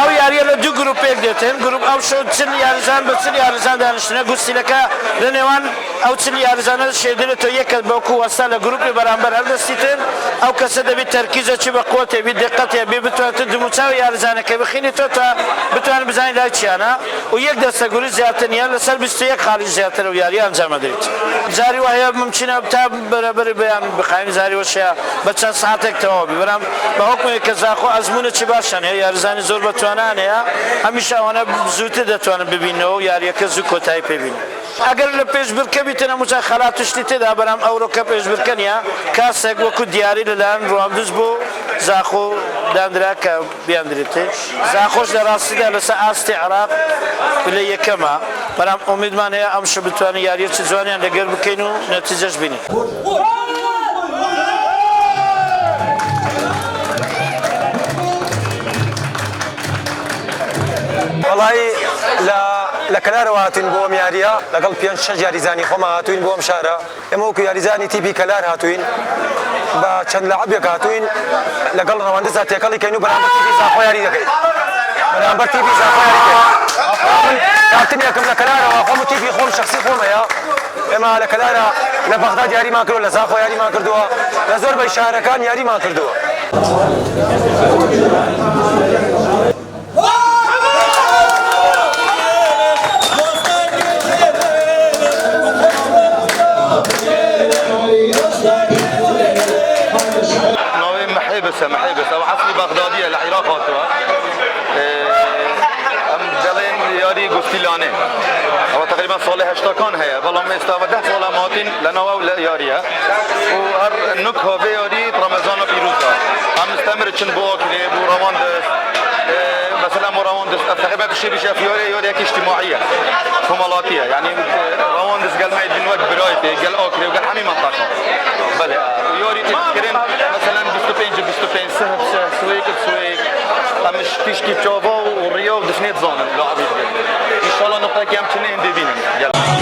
او یاریە لە دوو گروپێک دێتن گروپ ئەو شەو چل یاریزان بە چل یاریزان دانیشتنە گوستیلەکە لە نێوان ئەو چل یاریزانە شێدرێتەوە یەکە بەوکو وەستا لە گروپی بەرامبەر هەردەستیتن ئەو کەسە دەبێت تەرکیزە چی بە قوتێ بێت دقەتێ بێ بتوانێت دموچاوی یاریزانەکە بخینێتەوە تا بتوانێت بزانین لای چیانە و یەک دەستەگوری زیاتر نیە لەسەر 21 خاڵی زیاتر و یاری ئەنجام دەدرێت جاری وایە ممکنە تا بەرەبەری بەیان بخاین زاری وەشەیە بە چەند ساعتێک تەواو بی بەرام بە حکمێک کە زاخۆ ئەزمونە چی باشن هەیە یاریزانی زۆر بەتوانان هەیە هەمیشە ئەوانە زووتر دەتوانن ببینەوە و یاریەکە زوو کۆتایی پێبین ئەگەر لە پێشبڕکە بیتنە موچە خەلات توشتی تێدا بەرام ئەوڕۆکە پێشبڕکە نیە کاسێک وەکو دیاری لەلایەن ڕوامدز بۆ زاخۆ دانرا کە بیاندرێتێ زاخۆش لە ڕاستیدا لەسەر ئاستی عێراق لە یەکەمە بەرام ئومیدمان هەیە ئەمشە بتوانین یاریەکی جوانیان لەگەر بکەین و نەتیجەش بینین والله لە کەلارەوە هاتوین بۆ ئەم یاریە لەگەڵ 5-6 یاریزانی خۆمان هاتوین بۆ ئەم شارە ئێمە وەکو یاریزانی تیپی کەلار هاتوین بە چەند لەعەبێک هاتوین لەگەڵ ڕەواندزا تێکەڵی کەین و بەرامبەر تیپی زاخۆ یاری دەکەین بەرامبەر تیپی زاخۆ یاری دەکەین کارتنێکم لە کەلارەوە خۆم و تیپی خۆم شەخسی خۆمەیە ئێمە لە کەلارە لە بەغداد یاریمان کردووە لە زاخۆ یاریمان کردووە لە زۆربەی شارەکان یاریمان کردووە محيبس او عصري بغداديه العراق هاتوا ام دلين ياري قستيلانه او تقريبا صالح 8 كان هي والله ما استفاده صالح ماتين لنا ولا ياريه وهر النكهه في ياري رمضان بيروزا ام مستمر تشن بوكلي بو رواندس مثلا رواندس تقريبا الشيء بشاف ياري اجتماعيه كمالاتيه يعني رواندس قال ما يدين وقت برايتي قال اوكري وقال حمي منطقه بله ياري تذكرين مثلا 25 سهب سويك بسويك مش تشكي بجافا ورياض دفنيت زانن لاعبين ان شاء الله نقطه كام تنين دي بينهم